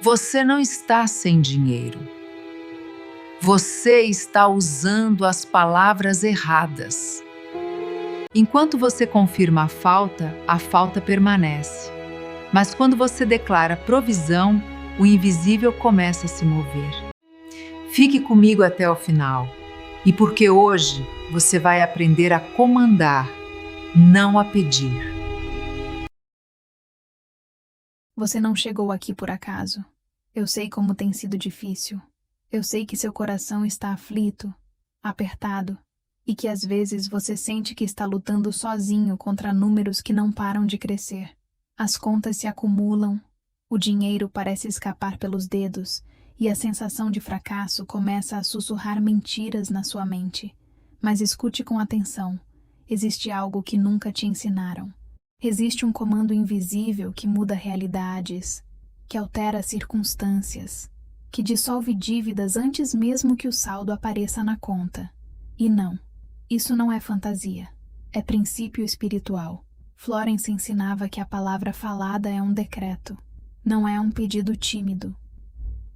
Você não está sem dinheiro. Você está usando as palavras erradas. Enquanto você confirma a falta permanece. Mas quando você declara provisão, o invisível começa a se mover. Fique comigo até o final. E porque hoje você vai aprender a comandar, não a pedir. Você não chegou aqui por acaso. Eu sei como tem sido difícil. Eu sei que seu coração está aflito, apertado, e que às vezes você sente que está lutando sozinho contra números que não param de crescer. As contas se acumulam, o dinheiro parece escapar pelos dedos, e a sensação de fracasso começa a sussurrar mentiras na sua mente. Mas escute com atenção. Existe algo que nunca te ensinaram. Existe um comando invisível que muda realidades, que altera circunstâncias, que dissolve dívidas antes mesmo que o saldo apareça na conta. E não, isso não é fantasia, é princípio espiritual. Florence ensinava que a palavra falada é um decreto, não é um pedido tímido,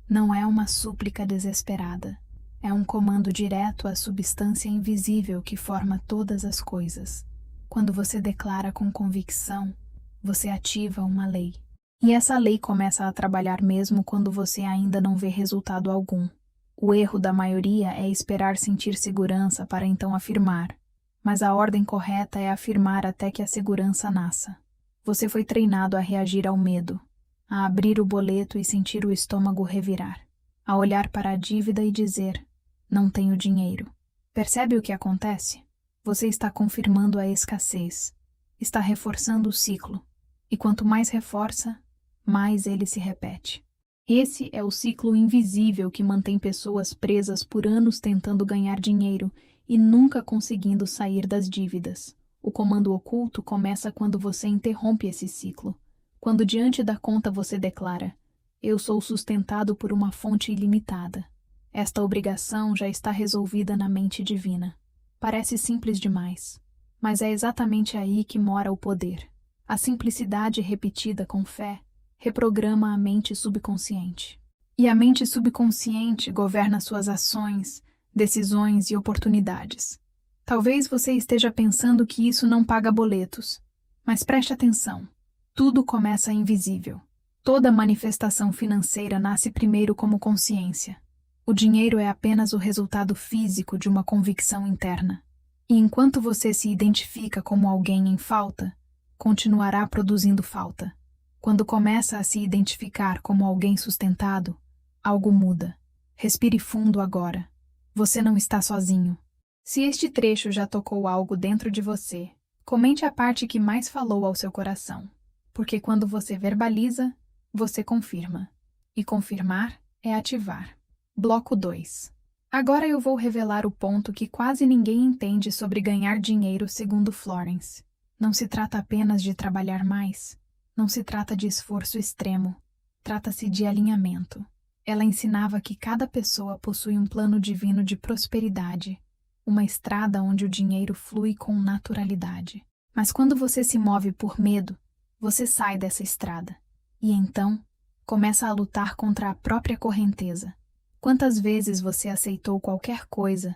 não é uma súplica desesperada, é um comando direto à substância invisível que forma todas as coisas. Quando você declara com convicção, você ativa uma lei. E essa lei começa a trabalhar mesmo quando você ainda não vê resultado algum. O erro da maioria é esperar sentir segurança para então afirmar. Mas a ordem correta é afirmar até que a segurança nasça. Você foi treinado a reagir ao medo, a abrir o boleto e sentir o estômago revirar, a olhar para a dívida e dizer, não tenho dinheiro. Percebe o que acontece? Você está confirmando a escassez, está reforçando o ciclo, e quanto mais reforça, mais ele se repete. Esse é o ciclo invisível que mantém pessoas presas por anos tentando ganhar dinheiro e nunca conseguindo sair das dívidas. O comando oculto começa quando você interrompe esse ciclo. Quando diante da conta você declara, eu sou sustentado por uma fonte ilimitada. Esta obrigação já está resolvida na mente divina. Parece simples demais, mas é exatamente aí que mora o poder. A simplicidade repetida com fé reprograma a mente subconsciente. E a mente subconsciente governa suas ações, decisões e oportunidades. Talvez você esteja pensando que isso não paga boletos, mas preste atenção. Tudo começa invisível. Toda manifestação financeira nasce primeiro como consciência. O dinheiro é apenas o resultado físico de uma convicção interna. E enquanto você se identifica como alguém em falta, continuará produzindo falta. Quando começa a se identificar como alguém sustentado, algo muda. Respire fundo agora. Você não está sozinho. Se este trecho já tocou algo dentro de você, comente a parte que mais falou ao seu coração. Porque quando você verbaliza, você confirma. E confirmar é ativar. Bloco 2. Agora eu vou revelar o ponto que quase ninguém entende sobre ganhar dinheiro segundo Florence. Não se trata apenas de trabalhar mais. Não se trata de esforço extremo. Trata-se de alinhamento. Ela ensinava que cada pessoa possui um plano divino de prosperidade, uma estrada onde o dinheiro flui com naturalidade. Mas quando você se move por medo, você sai dessa estrada. E então, começa a lutar contra a própria correnteza. Quantas vezes você aceitou qualquer coisa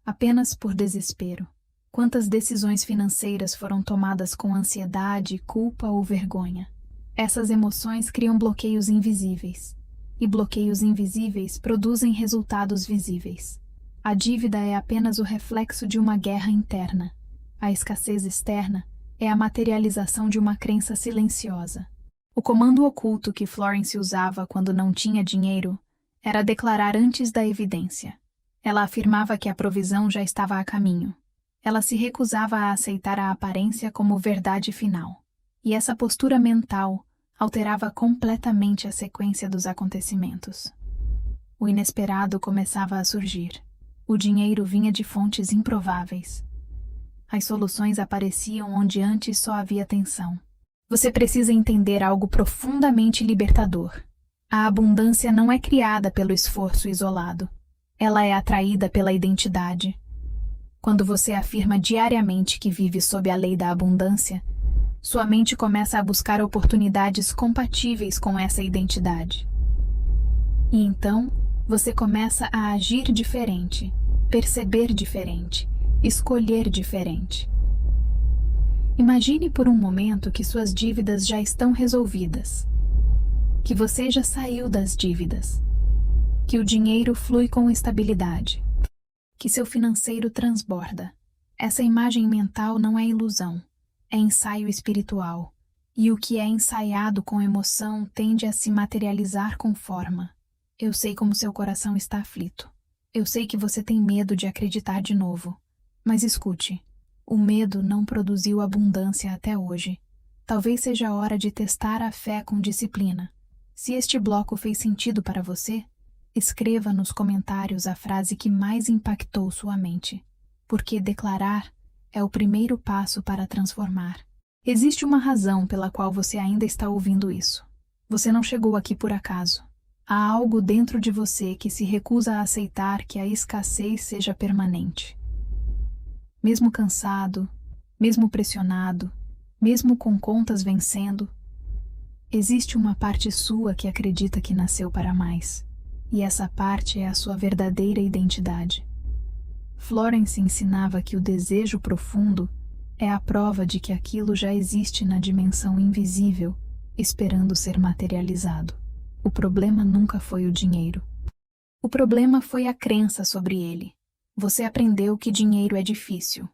apenas por desespero? Quantas decisões financeiras foram tomadas com ansiedade, culpa ou vergonha? Essas emoções criam bloqueios invisíveis. E bloqueios invisíveis produzem resultados visíveis. A dívida é apenas o reflexo de uma guerra interna. A escassez externa é a materialização de uma crença silenciosa. O comando oculto que Florence usava quando não tinha dinheiro era declarar antes da evidência. Ela afirmava que a provisão já estava a caminho. Ela se recusava a aceitar a aparência como verdade final. E essa postura mental alterava completamente a sequência dos acontecimentos. O inesperado começava a surgir. O dinheiro vinha de fontes improváveis. As soluções apareciam onde antes só havia tensão. Você precisa entender algo profundamente libertador. A abundância não é criada pelo esforço isolado. Ela é atraída pela identidade. Quando você afirma diariamente que vive sob a lei da abundância, sua mente começa a buscar oportunidades compatíveis com essa identidade. E então, você começa a agir diferente, perceber diferente, escolher diferente. Imagine por um momento que suas dívidas já estão resolvidas, que você já saiu das dívidas, que o dinheiro flui com estabilidade, que seu financeiro transborda. Essa imagem mental não é ilusão, é ensaio espiritual, e o que é ensaiado com emoção tende a se materializar com forma. Eu sei como seu coração está aflito. Eu sei que você tem medo de acreditar de novo. Mas escute, o medo não produziu abundância até hoje. Talvez seja a hora de testar a fé com disciplina. Se este bloco fez sentido para você, escreva nos comentários a frase que mais impactou sua mente, porque declarar é o primeiro passo para transformar. Existe uma razão pela qual você ainda está ouvindo isso. Você não chegou aqui por acaso. Há algo dentro de você que se recusa a aceitar que a escassez seja permanente. Mesmo cansado, mesmo pressionado, mesmo com contas vencendo, existe uma parte sua que acredita que nasceu para mais. E essa parte é a sua verdadeira identidade. Florence ensinava que o desejo profundo é a prova de que aquilo já existe na dimensão invisível, esperando ser materializado. O problema nunca foi o dinheiro. O problema foi a crença sobre ele. Você aprendeu que dinheiro é difícil,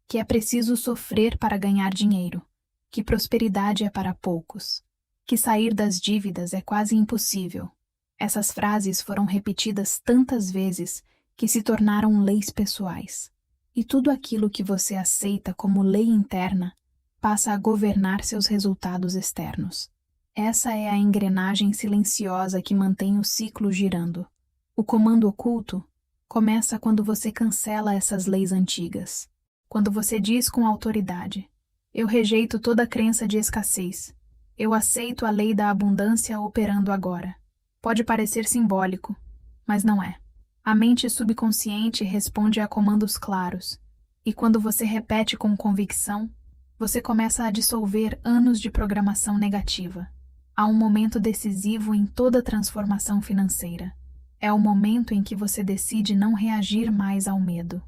que é preciso sofrer para ganhar dinheiro, que prosperidade é para poucos, que sair das dívidas é quase impossível. Essas frases foram repetidas tantas vezes que se tornaram leis pessoais. E tudo aquilo que você aceita como lei interna passa a governar seus resultados externos. Essa é a engrenagem silenciosa que mantém o ciclo girando. O comando oculto começa quando você cancela essas leis antigas. Quando você diz com autoridade: eu rejeito toda crença de escassez. Eu aceito a lei da abundância operando agora. Pode parecer simbólico, mas não é. A mente subconsciente responde a comandos claros, e quando você repete com convicção, você começa a dissolver anos de programação negativa. Há um momento decisivo em toda transformação financeira. É o momento em que você decide não reagir mais ao medo.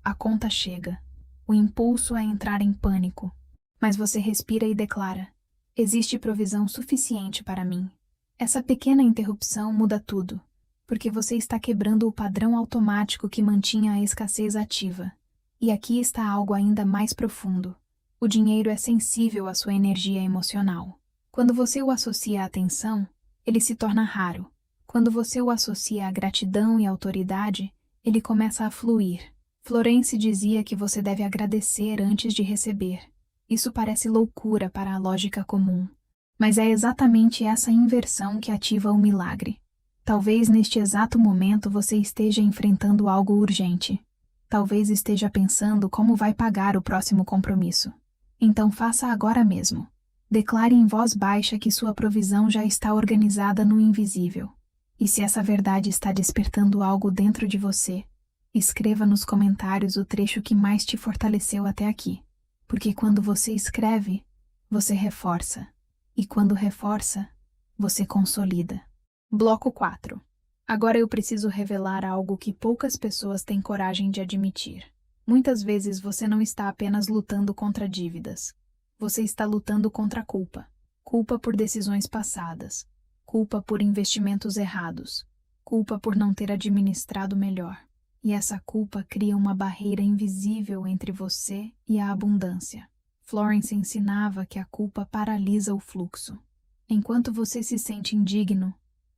A conta chega. O impulso é entrar em pânico. Mas você respira e declara: existe provisão suficiente para mim. Essa pequena interrupção muda tudo, porque você está quebrando o padrão automático que mantinha a escassez ativa. E aqui está algo ainda mais profundo. O dinheiro é sensível à sua energia emocional. Quando você o associa à atenção, ele se torna raro. Quando você o associa à gratidão e autoridade, ele começa a fluir. Florence dizia que você deve agradecer antes de receber. Isso parece loucura para a lógica comum. Mas é exatamente essa inversão que ativa o milagre. Talvez neste exato momento você esteja enfrentando algo urgente. Talvez esteja pensando como vai pagar o próximo compromisso. Então faça agora mesmo. Declare em voz baixa que sua provisão já está organizada no invisível. E se essa verdade está despertando algo dentro de você, escreva nos comentários o trecho que mais te fortaleceu até aqui. Porque quando você escreve, você reforça. E quando reforça, você consolida. Bloco 4. Agora eu preciso revelar algo que poucas pessoas têm coragem de admitir. Muitas vezes você não está apenas lutando contra dívidas. Você está lutando contra a culpa. Culpa por decisões passadas. Culpa por investimentos errados. Culpa por não ter administrado melhor. E essa culpa cria uma barreira invisível entre você e a abundância. Florence ensinava que a culpa paralisa o fluxo. Enquanto você se sente indigno,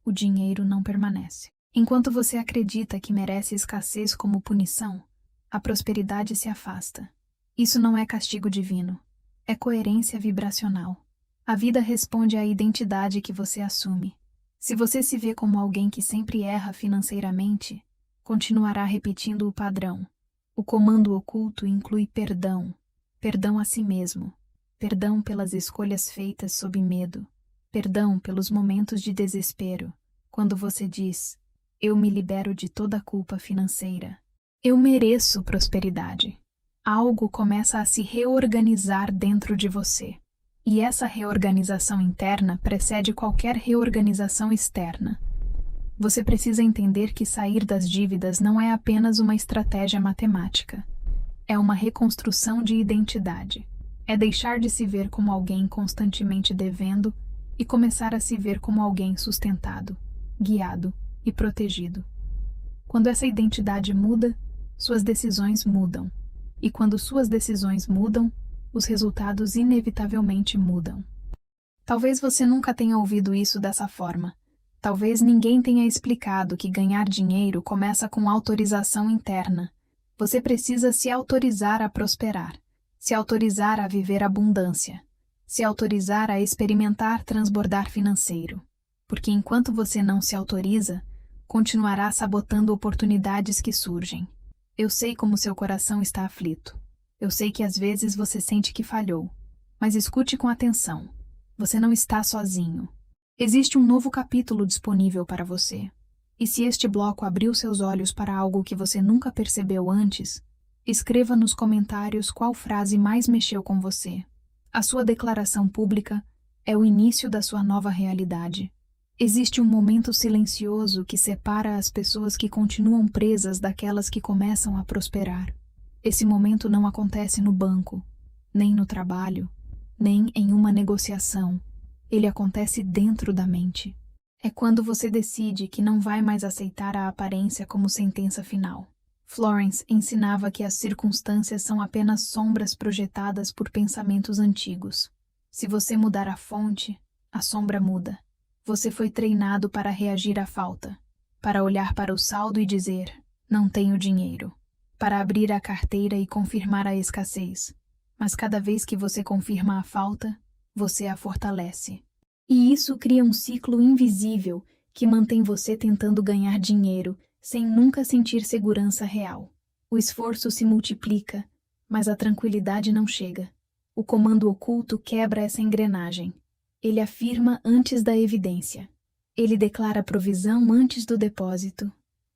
o dinheiro não permanece. Enquanto você acredita que merece escassez como punição, a prosperidade se afasta. Isso não é castigo divino. É coerência vibracional. A vida responde à identidade que você assume. Se você se vê como alguém que sempre erra financeiramente, continuará repetindo o padrão. O comando oculto inclui perdão. Perdão a si mesmo. Perdão pelas escolhas feitas sob medo. Perdão pelos momentos de desespero. Quando você diz: eu me libero de toda a culpa financeira. Eu mereço prosperidade. Algo começa a se reorganizar dentro de você. E essa reorganização interna precede qualquer reorganização externa. Você precisa entender que sair das dívidas não é apenas uma estratégia matemática. É uma reconstrução de identidade. É deixar de se ver como alguém constantemente devendo e começar a se ver como alguém sustentado, guiado e protegido. Quando essa identidade muda, suas decisões mudam. E quando suas decisões mudam, os resultados inevitavelmente mudam. Talvez você nunca tenha ouvido isso dessa forma. Talvez ninguém tenha explicado que ganhar dinheiro começa com autorização interna. Você precisa se autorizar a prosperar, se autorizar a viver abundância, se autorizar a experimentar transbordar financeiro. Porque enquanto você não se autoriza, continuará sabotando oportunidades que surgem. Eu sei como seu coração está aflito. Eu sei que às vezes você sente que falhou. Mas escute com atenção. Você não está sozinho. Existe um novo capítulo disponível para você. E se este bloco abriu seus olhos para algo que você nunca percebeu antes, escreva nos comentários qual frase mais mexeu com você. A sua declaração pública é o início da sua nova realidade. Existe um momento silencioso que separa as pessoas que continuam presas daquelas que começam a prosperar. Esse momento não acontece no banco, nem no trabalho, nem em uma negociação. Ele acontece dentro da mente. É quando você decide que não vai mais aceitar a aparência como sentença final. Florence ensinava que as circunstâncias são apenas sombras projetadas por pensamentos antigos. Se você mudar a fonte, a sombra muda. Você foi treinado para reagir à falta, para olhar para o saldo e dizer, não tenho dinheiro, para abrir a carteira e confirmar a escassez. Mas cada vez que você confirma a falta, você a fortalece. E isso cria um ciclo invisível que mantém você tentando ganhar dinheiro sem nunca sentir segurança real. O esforço se multiplica, mas a tranquilidade não chega. O comando oculto quebra essa engrenagem. Ele afirma antes da evidência. Ele declara provisão antes do depósito.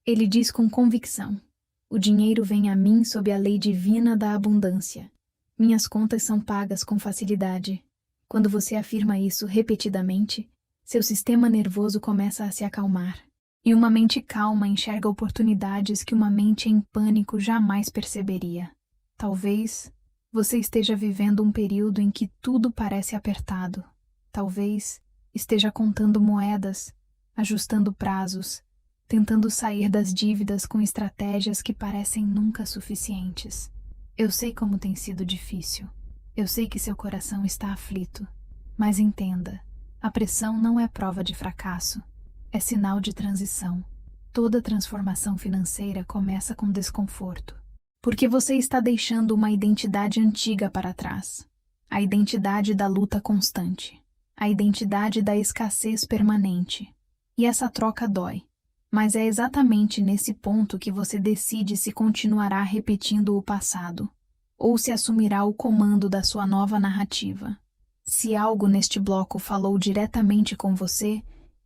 Ele diz com convicção: o dinheiro vem a mim sob a lei divina da abundância. Minhas contas são pagas com facilidade. Quando você afirma isso repetidamente, seu sistema nervoso começa a se acalmar. E uma mente calma enxerga oportunidades que uma mente em pânico jamais perceberia. Talvez você esteja vivendo um período em que tudo parece apertado. Talvez esteja contando moedas, ajustando prazos, tentando sair das dívidas com estratégias que parecem nunca suficientes. Eu sei como tem sido difícil. Eu sei que seu coração está aflito. Mas entenda, a pressão não é prova de fracasso. É sinal de transição. Toda transformação financeira começa com desconforto. Porque você está deixando uma identidade antiga para trás. A identidade da luta constante. A identidade da escassez permanente. E essa troca dói. Mas é exatamente nesse ponto que você decide se continuará repetindo o passado, ou se assumirá o comando da sua nova narrativa. Se algo neste bloco falou diretamente com você,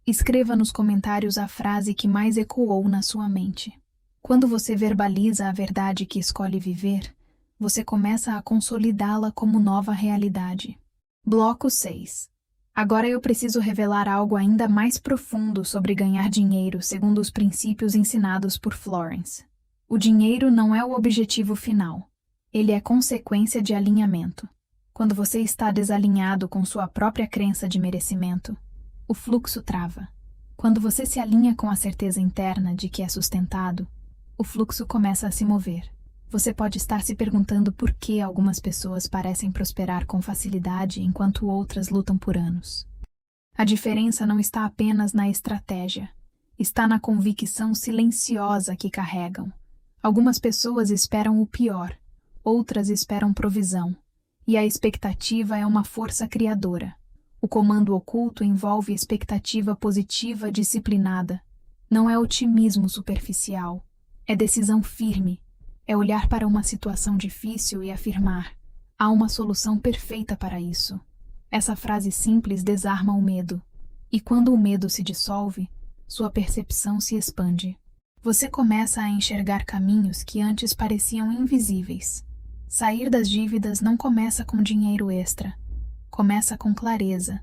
escreva nos comentários a frase que mais ecoou na sua mente. Quando você verbaliza a verdade que escolhe viver, você começa a consolidá-la como nova realidade. Bloco 6. Agora eu preciso revelar algo ainda mais profundo sobre ganhar dinheiro segundo os princípios ensinados por Florence. O dinheiro não é o objetivo final. Ele é consequência de alinhamento. Quando você está desalinhado com sua própria crença de merecimento, o fluxo trava. Quando você se alinha com a certeza interna de que é sustentado, o fluxo começa a se mover. Você pode estar se perguntando por que algumas pessoas parecem prosperar com facilidade enquanto outras lutam por anos. A diferença não está apenas na estratégia, está na convicção silenciosa que carregam. Algumas pessoas esperam o pior, outras esperam provisão, e a expectativa é uma força criadora. O comando oculto envolve expectativa positiva disciplinada. Não é otimismo superficial, é decisão firme. É olhar para uma situação difícil e afirmar: há uma solução perfeita para isso. Essa frase simples desarma o medo. E quando o medo se dissolve, sua percepção se expande. Você começa a enxergar caminhos que antes pareciam invisíveis. Sair das dívidas não começa com dinheiro extra. Começa com clareza.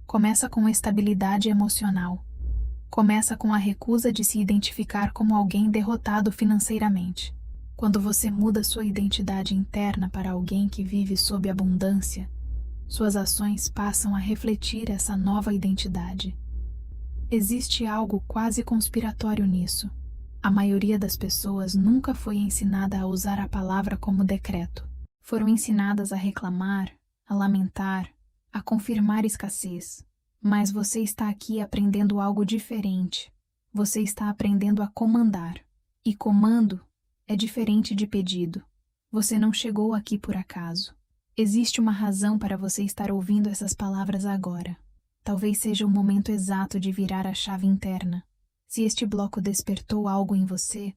Começa com estabilidade emocional. Começa com a recusa de se identificar como alguém derrotado financeiramente. Quando você muda sua identidade interna para alguém que vive sob abundância, suas ações passam a refletir essa nova identidade. Existe algo quase conspiratório nisso. A maioria das pessoas nunca foi ensinada a usar a palavra como decreto. Foram ensinadas a reclamar, a lamentar, a confirmar escassez. Mas você está aqui aprendendo algo diferente. Você está aprendendo a comandar. E comando é diferente de pedido. Você não chegou aqui por acaso. Existe uma razão para você estar ouvindo essas palavras agora. Talvez seja o momento exato de virar a chave interna. Se este bloco despertou algo em você,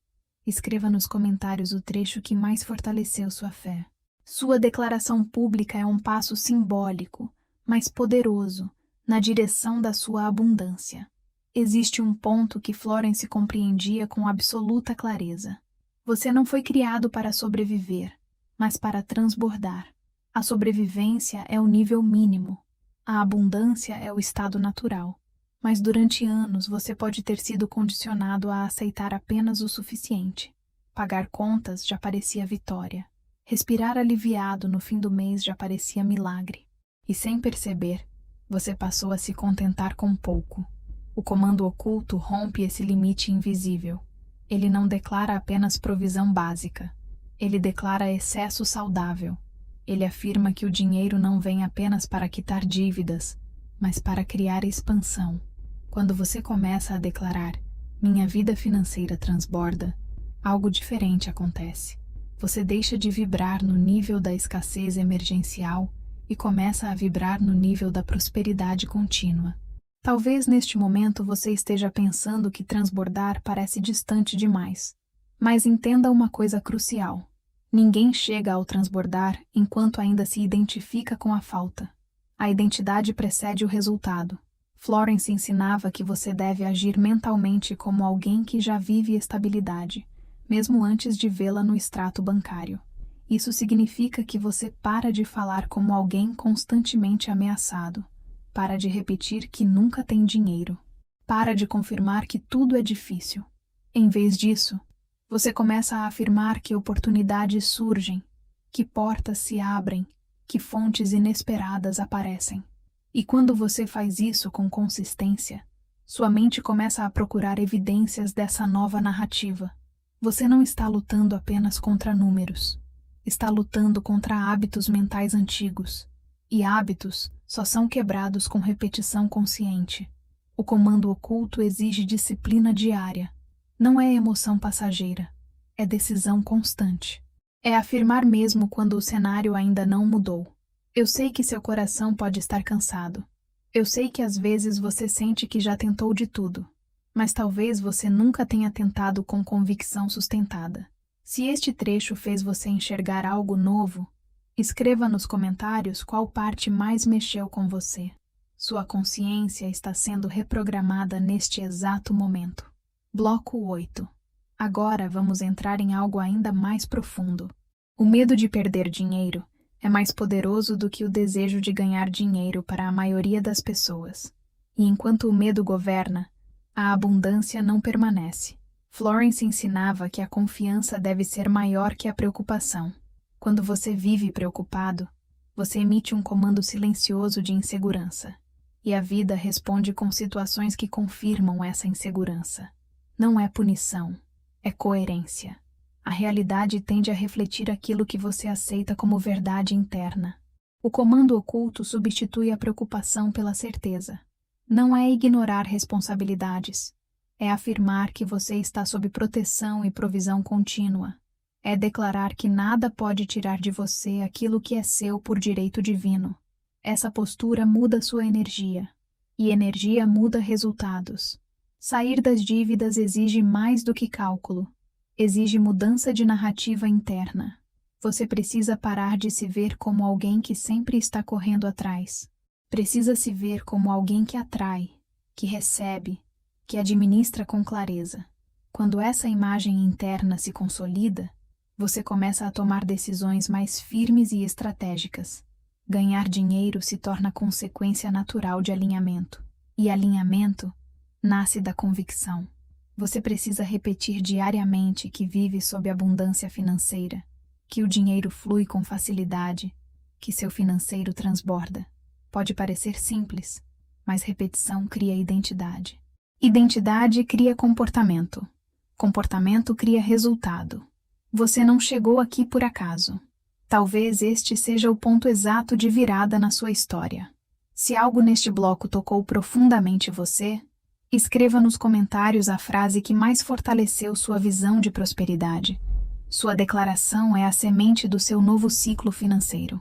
escreva nos comentários o trecho que mais fortaleceu sua fé. Sua declaração pública é um passo simbólico, mas poderoso, na direção da sua abundância. Existe um ponto que Florence compreendia com absoluta clareza. Você não foi criado para sobreviver, mas para transbordar. A sobrevivência é o nível mínimo. A abundância é o estado natural. Mas durante anos você pode ter sido condicionado a aceitar apenas o suficiente. Pagar contas já parecia vitória. Respirar aliviado no fim do mês já parecia milagre. E sem perceber, você passou a se contentar com pouco. O comando oculto rompe esse limite invisível. Ele não declara apenas provisão básica. Ele declara excesso saudável. Ele afirma que o dinheiro não vem apenas para quitar dívidas, mas para criar expansão. Quando você começa a declarar, minha vida financeira transborda, algo diferente acontece. Você deixa de vibrar no nível da escassez emergencial e começa a vibrar no nível da prosperidade contínua. Talvez neste momento você esteja pensando que transbordar parece distante demais. Mas entenda uma coisa crucial. Ninguém chega ao transbordar enquanto ainda se identifica com a falta. A identidade precede o resultado. Florence ensinava que você deve agir mentalmente como alguém que já vive estabilidade, mesmo antes de vê-la no extrato bancário. Isso significa que você para de falar como alguém constantemente ameaçado. Para de repetir que nunca tem dinheiro. Para de confirmar que tudo é difícil. Em vez disso, você começa a afirmar que oportunidades surgem, que portas se abrem, que fontes inesperadas aparecem. E quando você faz isso com consistência, sua mente começa a procurar evidências dessa nova narrativa. Você não está lutando apenas contra números. Está lutando contra hábitos mentais antigos. E hábitos só são quebrados com repetição consciente. O comando oculto exige disciplina diária. Não é emoção passageira. É decisão constante. É afirmar mesmo quando o cenário ainda não mudou. Eu sei que seu coração pode estar cansado. Eu sei que às vezes você sente que já tentou de tudo. Mas talvez você nunca tenha tentado com convicção sustentada. Se este trecho fez você enxergar algo novo, escreva nos comentários qual parte mais mexeu com você. Sua consciência está sendo reprogramada neste exato momento. Bloco 8. Agora vamos entrar em algo ainda mais profundo. O medo de perder dinheiro é mais poderoso do que o desejo de ganhar dinheiro para a maioria das pessoas. E enquanto o medo governa, a abundância não permanece. Florence ensinava que a confiança deve ser maior que a preocupação. Quando você vive preocupado, você emite um comando silencioso de insegurança. E a vida responde com situações que confirmam essa insegurança. Não é punição, é coerência. A realidade tende a refletir aquilo que você aceita como verdade interna. O comando oculto substitui a preocupação pela certeza. Não é ignorar responsabilidades. É afirmar que você está sob proteção e provisão contínua. É declarar que nada pode tirar de você aquilo que é seu por direito divino. Essa postura muda sua energia. E energia muda resultados. Sair das dívidas exige mais do que cálculo. Exige mudança de narrativa interna. Você precisa parar de se ver como alguém que sempre está correndo atrás. Precisa se ver como alguém que atrai, que recebe, que administra com clareza. Quando essa imagem interna se consolida, você começa a tomar decisões mais firmes e estratégicas. Ganhar dinheiro se torna consequência natural de alinhamento. E alinhamento nasce da convicção. Você precisa repetir diariamente que vive sob abundância financeira, que o dinheiro flui com facilidade, que seu financeiro transborda. Pode parecer simples, mas repetição cria identidade. Identidade cria comportamento. Comportamento cria resultado. Você não chegou aqui por acaso. Talvez este seja o ponto exato de virada na sua história. Se algo neste bloco tocou profundamente você, escreva nos comentários a frase que mais fortaleceu sua visão de prosperidade. Sua declaração é a semente do seu novo ciclo financeiro.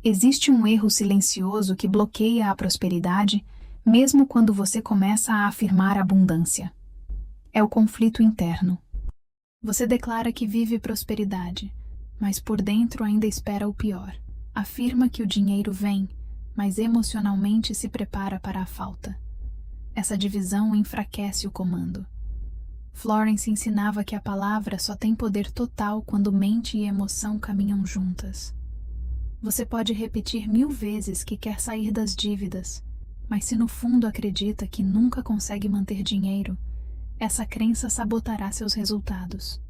Existe um erro silencioso que bloqueia a prosperidade, mesmo quando você começa a afirmar abundância. É o conflito interno. Você declara que vive prosperidade, mas por dentro ainda espera o pior. Afirma que o dinheiro vem, mas emocionalmente se prepara para a falta. Essa divisão enfraquece o comando. Florence ensinava que a palavra só tem poder total quando mente e emoção caminham juntas. Você pode repetir 1000 vezes que quer sair das dívidas, mas se no fundo acredita que nunca consegue manter dinheiro, essa crença sabotará seus resultados.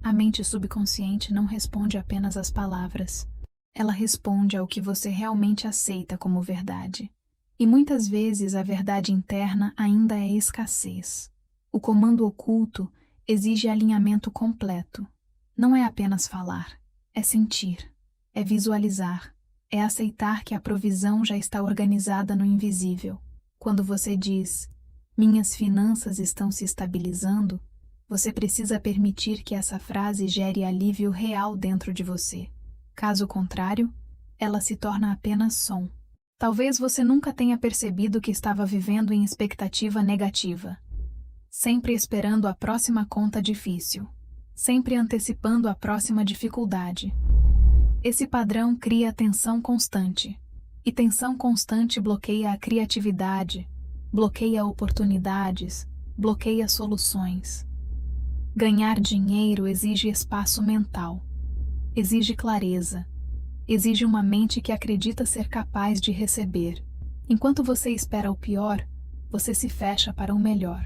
A mente subconsciente não responde apenas às palavras. Ela responde ao que você realmente aceita como verdade. E muitas vezes a verdade interna ainda é escassez. O comando oculto exige alinhamento completo. Não é apenas falar, é sentir, é visualizar, é aceitar que a provisão já está organizada no invisível. Quando você diz, minhas finanças estão se estabilizando, você precisa permitir que essa frase gere alívio real dentro de você. Caso contrário, ela se torna apenas som. Talvez você nunca tenha percebido que estava vivendo em expectativa negativa, sempre esperando a próxima conta difícil, sempre antecipando a próxima dificuldade. Esse padrão cria tensão constante, e tensão constante bloqueia a criatividade, bloqueia oportunidades, bloqueia soluções. Ganhar dinheiro exige espaço mental, exige clareza, exige uma mente que acredita ser capaz de receber. Enquanto você espera o pior, você se fecha para o melhor.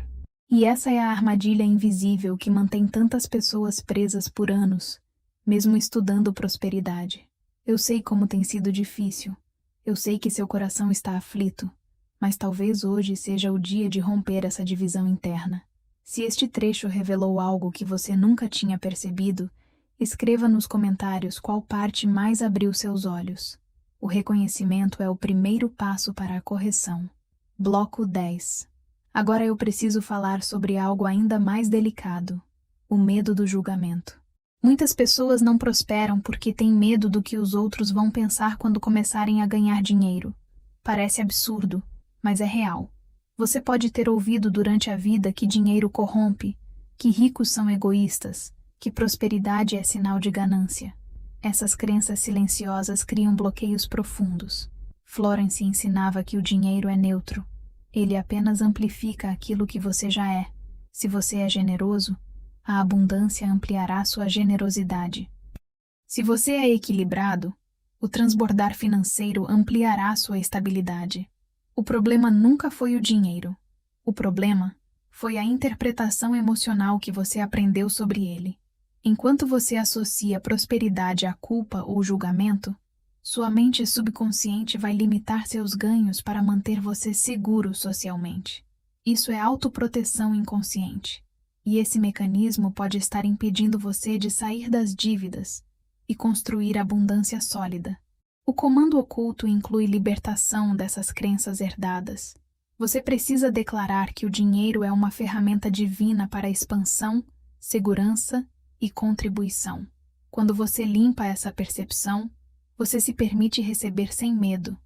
E essa é a armadilha invisível que mantém tantas pessoas presas por anos, mesmo estudando prosperidade. Eu sei como tem sido difícil. Eu sei que seu coração está aflito, mas talvez hoje seja o dia de romper essa divisão interna. Se este trecho revelou algo que você nunca tinha percebido, escreva nos comentários qual parte mais abriu seus olhos. O reconhecimento é o primeiro passo para a correção. Bloco 10. Agora eu preciso falar sobre algo ainda mais delicado: o medo do julgamento. Muitas pessoas não prosperam porque têm medo do que os outros vão pensar quando começarem a ganhar dinheiro. Parece absurdo, mas é real. Você pode ter ouvido durante a vida que dinheiro corrompe, que ricos são egoístas, que prosperidade é sinal de ganância. Essas crenças silenciosas criam bloqueios profundos. Florence ensinava que o dinheiro é neutro. Ele apenas amplifica aquilo que você já é. Se você é generoso, a abundância ampliará sua generosidade. Se você é equilibrado, o transbordar financeiro ampliará sua estabilidade. O problema nunca foi o dinheiro. O problema foi a interpretação emocional que você aprendeu sobre ele. Enquanto você associa prosperidade à culpa ou julgamento, sua mente subconsciente vai limitar seus ganhos para manter você seguro socialmente. Isso é autoproteção inconsciente. E esse mecanismo pode estar impedindo você de sair das dívidas e construir abundância sólida. O comando oculto inclui libertação dessas crenças herdadas. Você precisa declarar que o dinheiro é uma ferramenta divina para expansão, segurança e contribuição. Quando você limpa essa percepção, você se permite receber sem medo.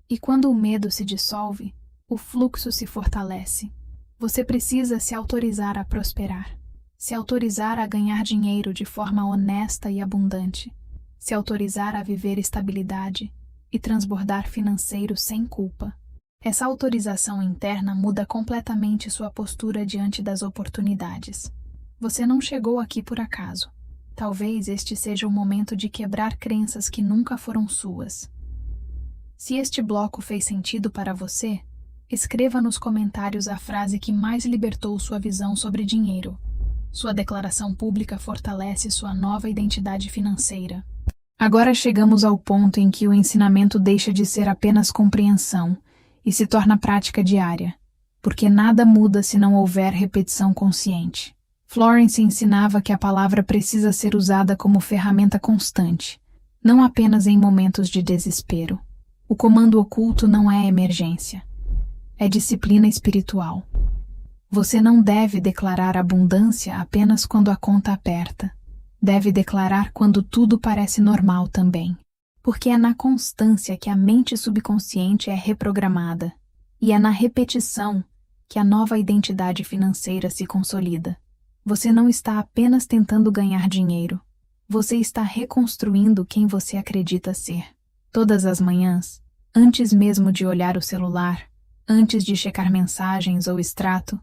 E quando o medo se dissolve, o fluxo se fortalece. Você precisa se autorizar a prosperar, se autorizar a ganhar dinheiro de forma honesta e abundante, se autorizar a viver estabilidade e transbordar financeiro sem culpa. Essa autorização interna muda completamente sua postura diante das oportunidades. Você não chegou aqui por acaso. Talvez este seja o momento de quebrar crenças que nunca foram suas. Se este bloco fez sentido para você, Escreva nos comentários a frase que mais libertou sua visão sobre dinheiro. Sua declaração pública fortalece sua nova identidade financeira. Agora chegamos ao ponto em que o ensinamento deixa de ser apenas compreensão e se torna prática diária, porque nada muda se não houver repetição consciente. Florence ensinava que a palavra precisa ser usada como ferramenta constante, não apenas em momentos de desespero. O comando oculto não é emergência, é disciplina espiritual. Você não deve declarar abundância apenas quando a conta aperta. Deve declarar quando tudo parece normal também. Porque é na constância que a mente subconsciente é reprogramada. E é na repetição que a nova identidade financeira se consolida. Você não está apenas tentando ganhar dinheiro. Você está reconstruindo quem você acredita ser. Todas as manhãs, antes mesmo de olhar o celular, antes de checar mensagens ou extrato,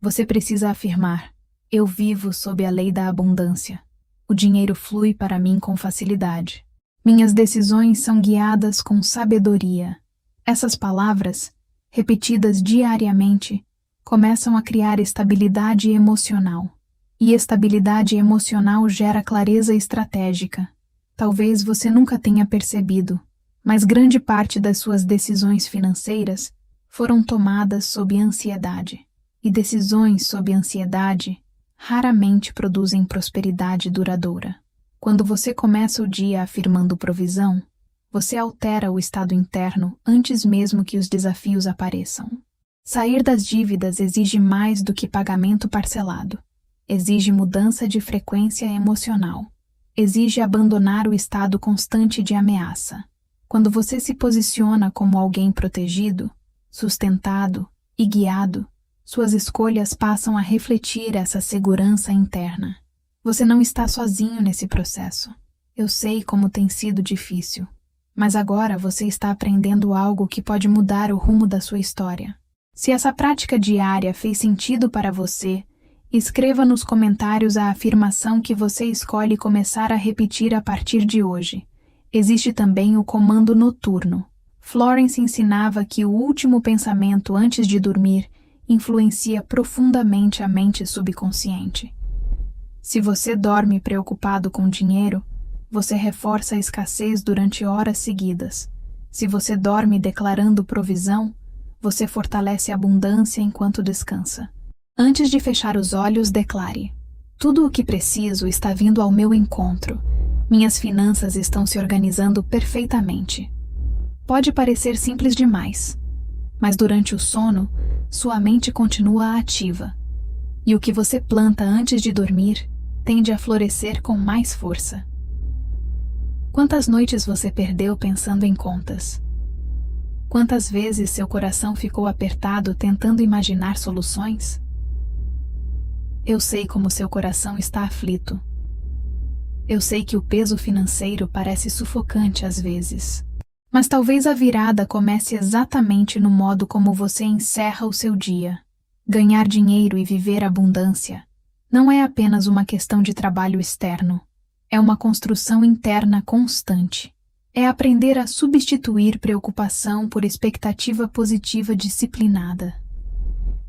você precisa afirmar: eu vivo sob a lei da abundância. O dinheiro flui para mim com facilidade. Minhas decisões são guiadas com sabedoria. Essas palavras, repetidas diariamente, começam a criar estabilidade emocional. E estabilidade emocional gera clareza estratégica. Talvez você nunca tenha percebido, mas grande parte das suas decisões financeiras foram tomadas sob ansiedade. E decisões sob ansiedade raramente produzem prosperidade duradoura. Quando você começa o dia afirmando provisão, você altera o estado interno antes mesmo que os desafios apareçam. Sair das dívidas exige mais do que pagamento parcelado. Exige mudança de frequência emocional. Exige abandonar o estado constante de ameaça. Quando você se posiciona como alguém protegido, sustentado e guiado, suas escolhas passam a refletir essa segurança interna. Você não está sozinho nesse processo. Eu sei como tem sido difícil, mas agora você está aprendendo algo que pode mudar o rumo da sua história. Se essa prática diária fez sentido para você, escreva nos comentários a afirmação que você escolhe começar a repetir a partir de hoje. Existe também o comando noturno. Florence ensinava que o último pensamento antes de dormir influencia profundamente a mente subconsciente. Se você dorme preocupado com dinheiro, você reforça a escassez durante horas seguidas. Se você dorme declarando provisão, você fortalece a abundância enquanto descansa. Antes de fechar os olhos, declare: tudo o que preciso está vindo ao meu encontro. Minhas finanças estão se organizando perfeitamente. Pode parecer simples demais, mas durante o sono, sua mente continua ativa. E o que você planta antes de dormir tende a florescer com mais força. Quantas noites você perdeu pensando em contas? Quantas vezes seu coração ficou apertado tentando imaginar soluções? Eu sei como seu coração está aflito. Eu sei que o peso financeiro parece sufocante às vezes. Mas talvez a virada comece exatamente no modo como você encerra o seu dia. Ganhar dinheiro e viver abundância não é apenas uma questão de trabalho externo. É uma construção interna constante. É aprender a substituir preocupação por expectativa positiva disciplinada.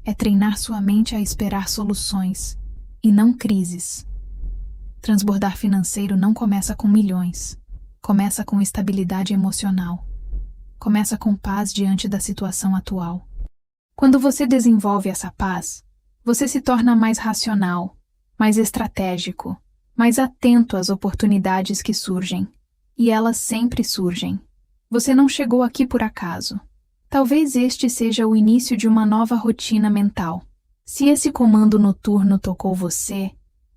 É treinar sua mente a esperar soluções, e não crises. Transbordar financeiro não começa com milhões. Começa com estabilidade emocional. Começa com paz diante da situação atual. Quando você desenvolve essa paz, você se torna mais racional, mais estratégico, mais atento às oportunidades que surgem. E elas sempre surgem. Você não chegou aqui por acaso. Talvez este seja o início de uma nova rotina mental. Se esse comando noturno tocou você,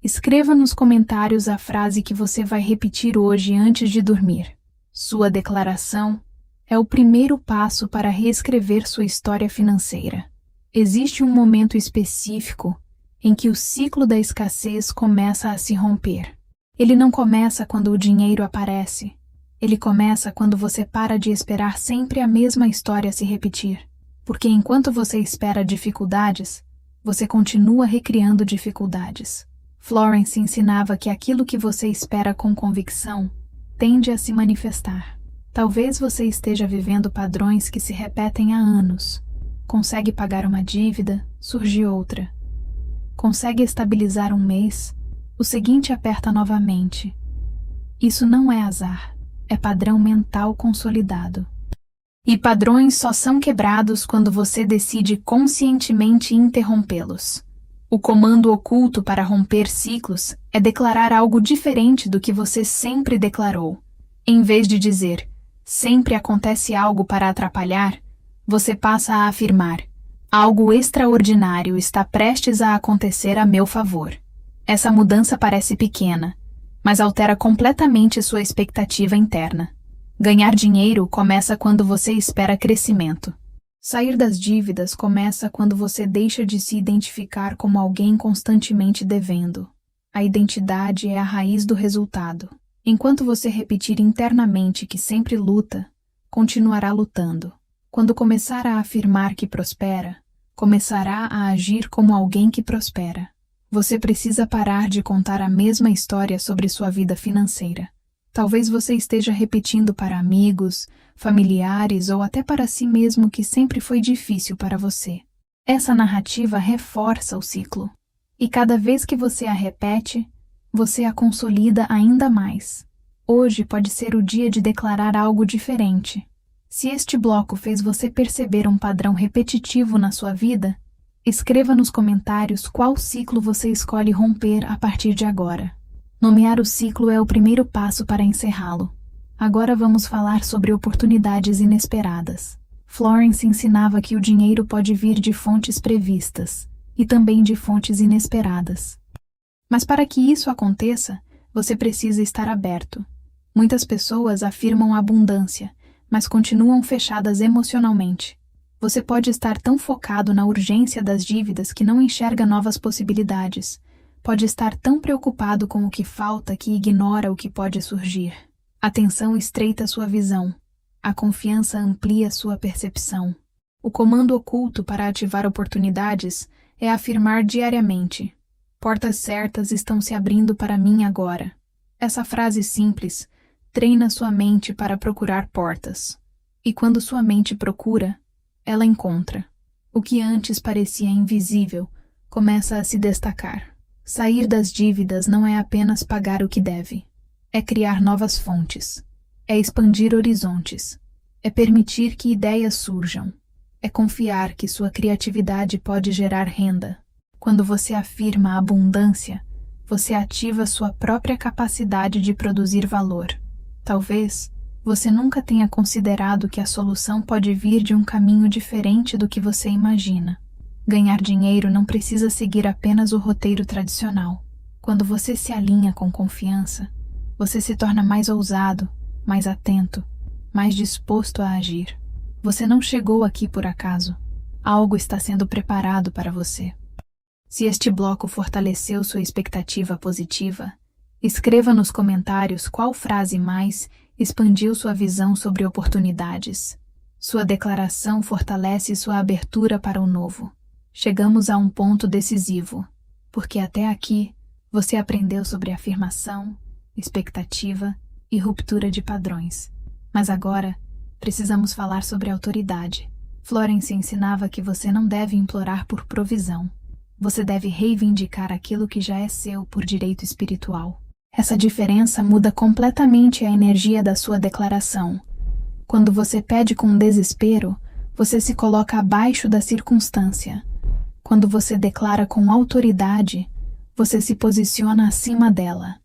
escreva nos comentários a frase que você vai repetir hoje antes de dormir. Sua declaração é o primeiro passo para reescrever sua história financeira. Existe um momento específico em que o ciclo da escassez começa a se romper. Ele não começa quando o dinheiro aparece. Ele começa quando você para de esperar sempre a mesma história se repetir. Porque enquanto você espera dificuldades, você continua recriando dificuldades. Florence ensinava que aquilo que você espera com convicção tende a se manifestar. Talvez você esteja vivendo padrões que se repetem há anos. Consegue pagar uma dívida, surge outra. Consegue estabilizar um mês, o seguinte aperta novamente. Isso não é azar, é padrão mental consolidado. E padrões só são quebrados quando você decide conscientemente interrompê-los. O comando oculto para romper ciclos é declarar algo diferente do que você sempre declarou. Em vez de dizer, sempre acontece algo para atrapalhar, você passa a afirmar, algo extraordinário está prestes a acontecer a meu favor. Essa mudança parece pequena, mas altera completamente sua expectativa interna. Ganhar dinheiro começa quando você espera crescimento. Sair das dívidas começa quando você deixa de se identificar como alguém constantemente devendo. A identidade é a raiz do resultado. Enquanto você repetir internamente que sempre luta, continuará lutando. Quando começar a afirmar que prospera, começará a agir como alguém que prospera. Você precisa parar de contar a mesma história sobre sua vida financeira. Talvez você esteja repetindo para amigos, familiares ou até para si mesmo que sempre foi difícil para você. Essa narrativa reforça o ciclo. E cada vez que você a repete, você a consolida ainda mais. Hoje pode ser o dia de declarar algo diferente. Se este bloco fez você perceber um padrão repetitivo na sua vida, escreva nos comentários qual ciclo você escolhe romper a partir de agora. Nomear o ciclo é o primeiro passo para encerrá-lo. Agora vamos falar sobre oportunidades inesperadas. Florence ensinava que o dinheiro pode vir de fontes previstas e também de fontes inesperadas. Mas para que isso aconteça, você precisa estar aberto. Muitas pessoas afirmam abundância, mas continuam fechadas emocionalmente. Você pode estar tão focado na urgência das dívidas que não enxerga novas possibilidades. Pode estar tão preocupado com o que falta que ignora o que pode surgir. A tensão estreita sua visão. A confiança amplia sua percepção. O comando oculto para ativar oportunidades é afirmar diariamente: portas certas estão se abrindo para mim agora. Essa frase simples treina sua mente para procurar portas. E quando sua mente procura, ela encontra. O que antes parecia invisível começa a se destacar. Sair das dívidas não é apenas pagar o que deve. É criar novas fontes. É expandir horizontes. É permitir que ideias surjam. É confiar que sua criatividade pode gerar renda. Quando você afirma a abundância, você ativa sua própria capacidade de produzir valor. Talvez você nunca tenha considerado que a solução pode vir de um caminho diferente do que você imagina. Ganhar dinheiro não precisa seguir apenas o roteiro tradicional. Quando você se alinha com confiança, você se torna mais ousado, mais atento, mais disposto a agir. Você não chegou aqui por acaso. Algo está sendo preparado para você. Se este bloco fortaleceu sua expectativa positiva, escreva nos comentários qual frase mais expandiu sua visão sobre oportunidades. Sua declaração fortalece sua abertura para o novo. Chegamos a um ponto decisivo, porque até aqui você aprendeu sobre afirmação, expectativa e ruptura de padrões. Mas agora, precisamos falar sobre autoridade. Florence ensinava que você não deve implorar por provisão. Você deve reivindicar aquilo que já é seu por direito espiritual. Essa diferença muda completamente a energia da sua declaração. Quando você pede com desespero, você se coloca abaixo da circunstância. Quando você declara com autoridade, você se posiciona acima dela.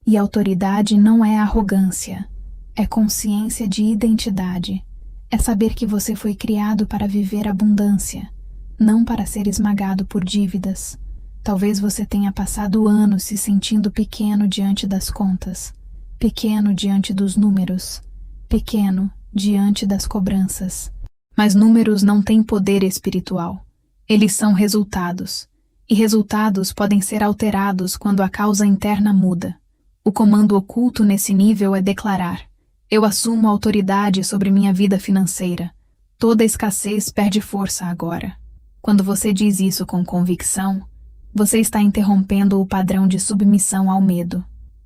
E autoridade não é arrogância, é consciência de identidade. É saber que você foi criado para viver abundância, não para ser esmagado por dívidas. Talvez você tenha passado anos se sentindo pequeno diante das contas, pequeno diante dos números, pequeno diante das cobranças. Mas números não têm poder espiritual. Eles são resultados, e resultados podem ser alterados quando a causa interna muda. O comando oculto nesse nível é declarar: eu assumo autoridade sobre minha vida financeira. Toda escassez perde força agora. Quando você diz isso com convicção, você está interrompendo o padrão de submissão ao medo.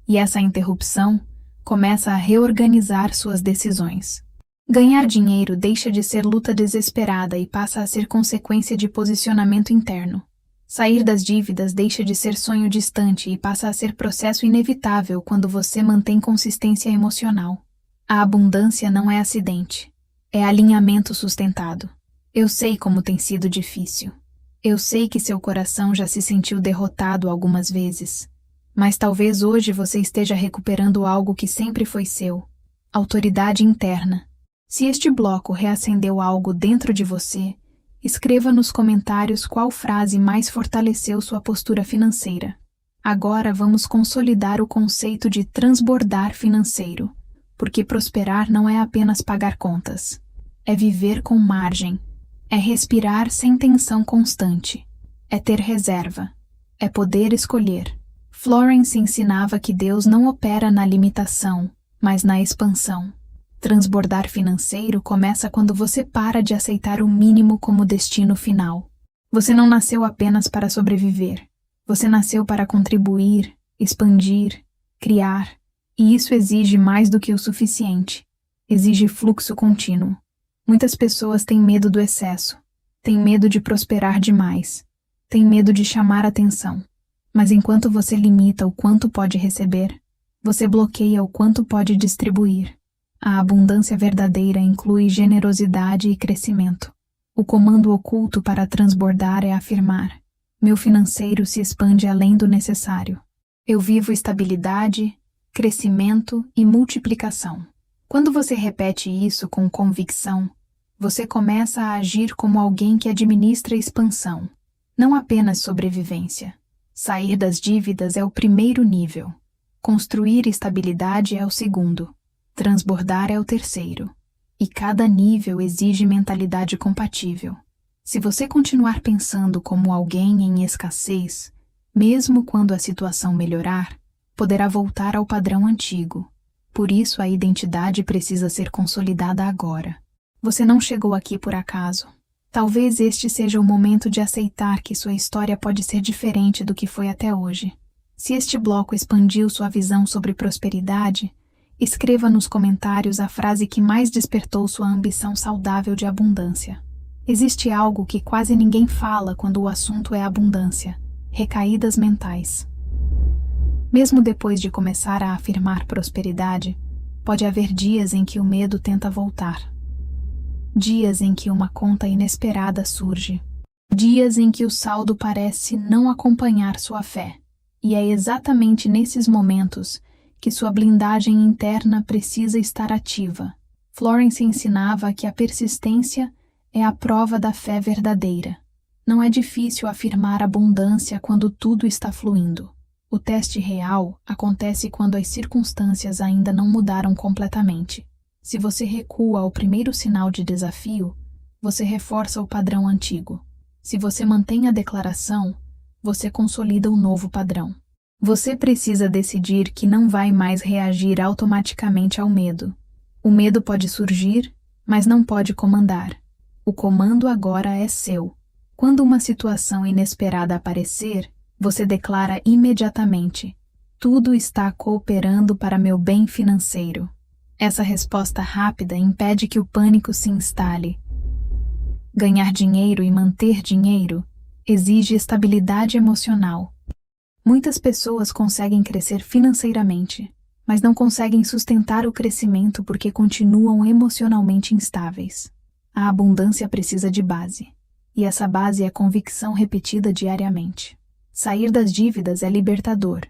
E essa interrupção começa a reorganizar suas decisões. Ganhar dinheiro deixa de ser luta desesperada e passa a ser consequência de posicionamento interno. Sair das dívidas deixa de ser sonho distante e passa a ser processo inevitável quando você mantém consistência emocional. A abundância não é acidente. É alinhamento sustentado. Eu sei como tem sido difícil. Eu sei que seu coração já se sentiu derrotado algumas vezes. Mas talvez hoje você esteja recuperando algo que sempre foi seu. Autoridade interna. Se este bloco reacendeu algo dentro de você, escreva nos comentários qual frase mais fortaleceu sua postura financeira. Agora vamos consolidar o conceito de transbordar financeiro, porque prosperar não é apenas pagar contas. É viver com margem. É respirar sem tensão constante. É ter reserva. É poder escolher. Florence ensinava que Deus não opera na limitação, mas na expansão. Transbordar financeiro começa quando você para de aceitar o mínimo como destino final. Você não nasceu apenas para sobreviver. Você nasceu para contribuir, expandir, criar, e isso exige mais do que o suficiente. Exige fluxo contínuo. Muitas pessoas têm medo do excesso, têm medo de prosperar demais, têm medo de chamar atenção. Mas enquanto você limita o quanto pode receber, você bloqueia o quanto pode distribuir. A abundância verdadeira inclui generosidade e crescimento. O comando oculto para transbordar é afirmar: meu financeiro se expande além do necessário. Eu vivo estabilidade, crescimento e multiplicação. Quando você repete isso com convicção, você começa a agir como alguém que administra expansão, não apenas sobrevivência. Sair das dívidas é o primeiro nível. Construir estabilidade é o segundo. Transbordar é o terceiro. E cada nível exige mentalidade compatível. Se você continuar pensando como alguém em escassez, mesmo quando a situação melhorar, poderá voltar ao padrão antigo. Por isso a identidade precisa ser consolidada agora. Você não chegou aqui por acaso. Talvez este seja o momento de aceitar que sua história pode ser diferente do que foi até hoje. Se este bloco expandiu sua visão sobre prosperidade, escreva nos comentários a frase que mais despertou sua ambição saudável de abundância. Existe algo que quase ninguém fala quando o assunto é abundância: recaídas mentais. Mesmo depois de começar a afirmar prosperidade, pode haver dias em que o medo tenta voltar. Dias em que uma conta inesperada surge. Dias em que o saldo parece não acompanhar sua fé. E é exatamente nesses momentos que sua blindagem interna precisa estar ativa. Florence ensinava que a persistência é a prova da fé verdadeira. Não é difícil afirmar abundância quando tudo está fluindo. O teste real acontece quando as circunstâncias ainda não mudaram completamente. Se você recua ao primeiro sinal de desafio, você reforça o padrão antigo. Se você mantém a declaração, você consolida o novo padrão. Você precisa decidir que não vai mais reagir automaticamente ao medo. O medo pode surgir, mas não pode comandar. O comando agora é seu. Quando uma situação inesperada aparecer, você declara imediatamente: tudo está cooperando para meu bem financeiro. Essa resposta rápida impede que o pânico se instale. Ganhar dinheiro e manter dinheiro exige estabilidade emocional. Muitas pessoas conseguem crescer financeiramente, mas não conseguem sustentar o crescimento porque continuam emocionalmente instáveis. A abundância precisa de base, e essa base é convicção repetida diariamente. Sair das dívidas é libertador,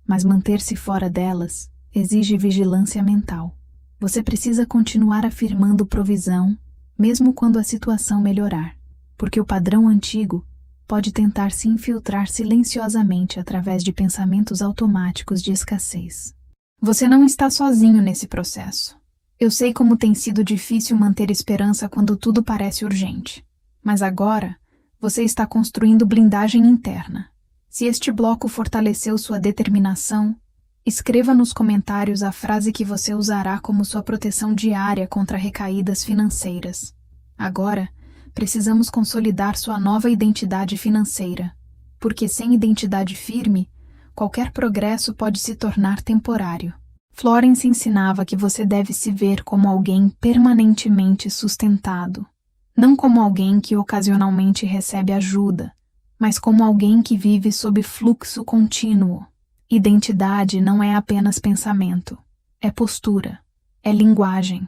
mas manter-se fora delas exige vigilância mental. Você precisa continuar afirmando provisão, mesmo quando a situação melhorar, porque o padrão antigo pode tentar se infiltrar silenciosamente através de pensamentos automáticos de escassez. Você não está sozinho nesse processo. Eu sei como tem sido difícil manter esperança quando tudo parece urgente. Mas agora, você está construindo blindagem interna. Se este bloco fortaleceu sua determinação, escreva nos comentários a frase que você usará como sua proteção diária contra recaídas financeiras. Agora, precisamos consolidar sua nova identidade financeira, porque sem identidade firme, qualquer progresso pode se tornar temporário. Florence ensinava que você deve se ver como alguém permanentemente sustentado, não como alguém que ocasionalmente recebe ajuda, mas como alguém que vive sob fluxo contínuo. Identidade não é apenas pensamento, é postura, é linguagem,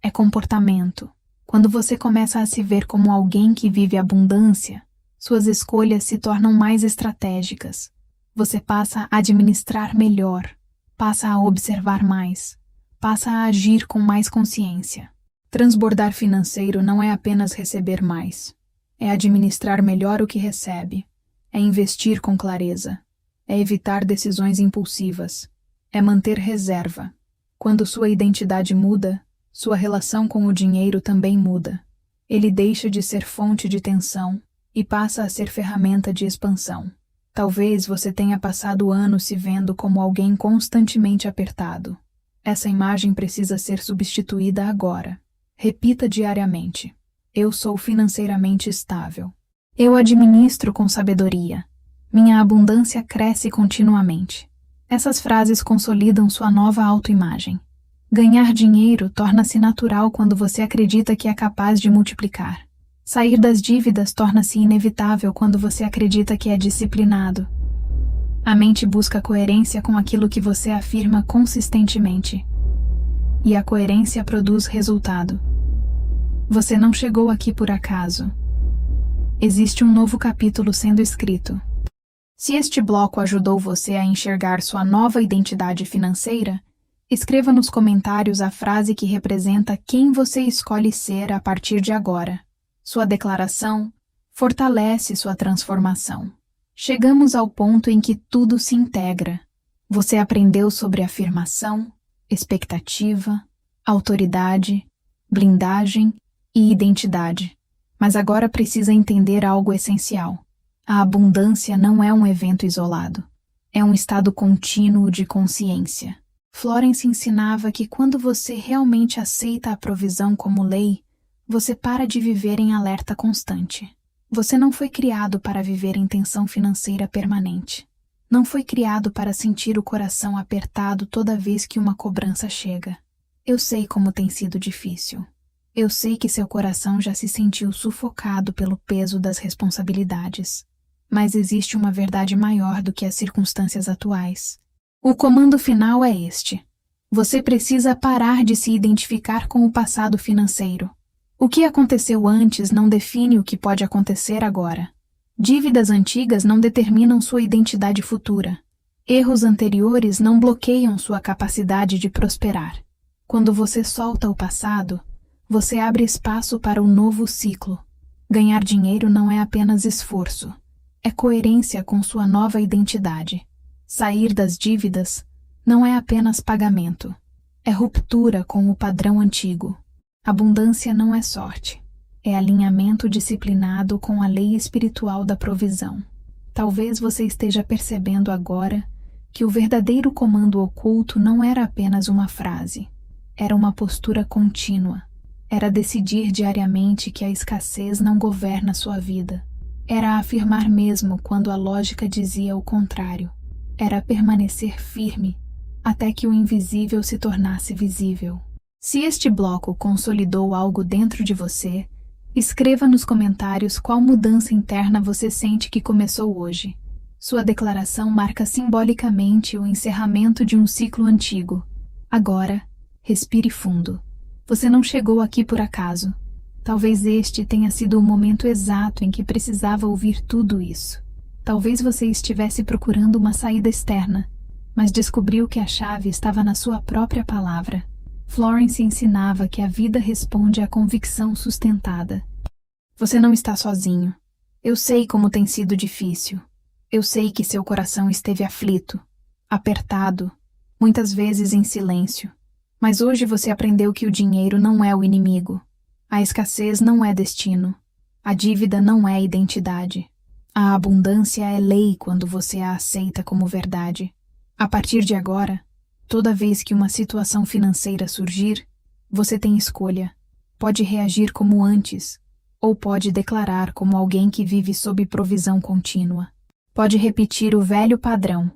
é comportamento. Quando você começa a se ver como alguém que vive abundância, suas escolhas se tornam mais estratégicas. Você passa a administrar melhor, passa a observar mais, passa a agir com mais consciência. Transbordar financeiro não é apenas receber mais, é administrar melhor o que recebe, é investir com clareza, é evitar decisões impulsivas, é manter reserva. Quando sua identidade muda, sua relação com o dinheiro também muda. Ele deixa de ser fonte de tensão e passa a ser ferramenta de expansão. Talvez você tenha passado anos se vendo como alguém constantemente apertado. Essa imagem precisa ser substituída agora. Repita diariamente: eu sou financeiramente estável. Eu administro com sabedoria. Minha abundância cresce continuamente. Essas frases consolidam sua nova autoimagem. Ganhar dinheiro torna-se natural quando você acredita que é capaz de multiplicar. Sair das dívidas torna-se inevitável quando você acredita que é disciplinado. A mente busca coerência com aquilo que você afirma consistentemente. E a coerência produz resultado. Você não chegou aqui por acaso. Existe um novo capítulo sendo escrito. Se este bloco ajudou você a enxergar sua nova identidade financeira, escreva nos comentários a frase que representa quem você escolhe ser a partir de agora. Sua declaração fortalece sua transformação. Chegamos ao ponto em que tudo se integra. Você aprendeu sobre afirmação, expectativa, autoridade, blindagem e identidade. Mas agora precisa entender algo essencial. A abundância não é um evento isolado. É um estado contínuo de consciência. Florence ensinava que quando você realmente aceita a provisão como lei, você para de viver em alerta constante. Você não foi criado para viver em tensão financeira permanente. Não foi criado para sentir o coração apertado toda vez que uma cobrança chega. Eu sei como tem sido difícil. Eu sei que seu coração já se sentiu sufocado pelo peso das responsabilidades. Mas existe uma verdade maior do que as circunstâncias atuais. O comando final é este. Você precisa parar de se identificar com o passado financeiro. O que aconteceu antes não define o que pode acontecer agora. Dívidas antigas não determinam sua identidade futura. Erros anteriores não bloqueiam sua capacidade de prosperar. Quando você solta o passado, você abre espaço para um novo ciclo. Ganhar dinheiro não é apenas esforço. É coerência com sua nova identidade. Sair das dívidas não é apenas pagamento. É ruptura com o padrão antigo. Abundância não é sorte. É alinhamento disciplinado com a lei espiritual da provisão. Talvez você esteja percebendo agora que o verdadeiro comando oculto não era apenas uma frase. Era uma postura contínua. Era decidir diariamente que a escassez não governa sua vida. Era afirmar mesmo quando a lógica dizia o contrário. Era permanecer firme até que o invisível se tornasse visível. Se este bloco consolidou algo dentro de você, escreva nos comentários qual mudança interna você sente que começou hoje. Sua declaração marca simbolicamente o encerramento de um ciclo antigo. Agora, respire fundo. Você não chegou aqui por acaso. Talvez este tenha sido o momento exato em que precisava ouvir tudo isso. Talvez você estivesse procurando uma saída externa, mas descobriu que a chave estava na sua própria palavra. Florence ensinava que a vida responde à convicção sustentada. Você não está sozinho. Eu sei como tem sido difícil. Eu sei que seu coração esteve aflito, apertado, muitas vezes em silêncio. Mas hoje você aprendeu que o dinheiro não é o inimigo. A escassez não é destino. A dívida não é identidade. A abundância é lei quando você a aceita como verdade. A partir de agora, toda vez que uma situação financeira surgir, você tem escolha. Pode reagir como antes, ou pode declarar como alguém que vive sob provisão contínua. Pode repetir o velho padrão,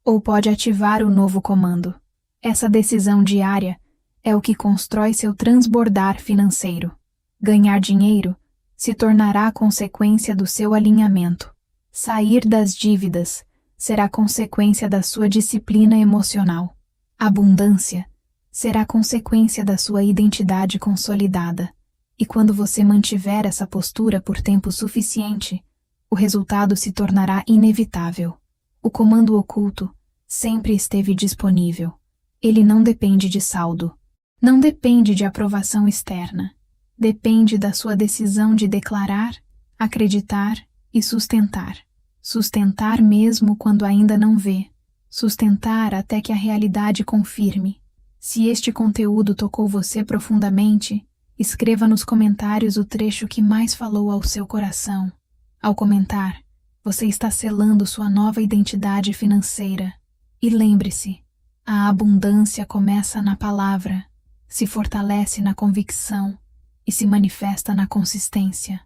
ou pode ativar o novo comando. Essa decisão diária é o que constrói seu transbordar financeiro. Ganhar dinheiro se tornará consequência do seu alinhamento. Sair das dívidas será consequência da sua disciplina emocional. Abundância será consequência da sua identidade consolidada. E quando você mantiver essa postura por tempo suficiente, o resultado se tornará inevitável. O comando oculto sempre esteve disponível. Ele não depende de saldo. Não depende de aprovação externa. Depende da sua decisão de declarar, acreditar e sustentar. Sustentar mesmo quando ainda não vê. Sustentar até que a realidade confirme. Se este conteúdo tocou você profundamente, escreva nos comentários o trecho que mais falou ao seu coração. Ao comentar, você está selando sua nova identidade financeira. E lembre-se, a abundância começa na palavra, se fortalece na convicção e se manifesta na consistência.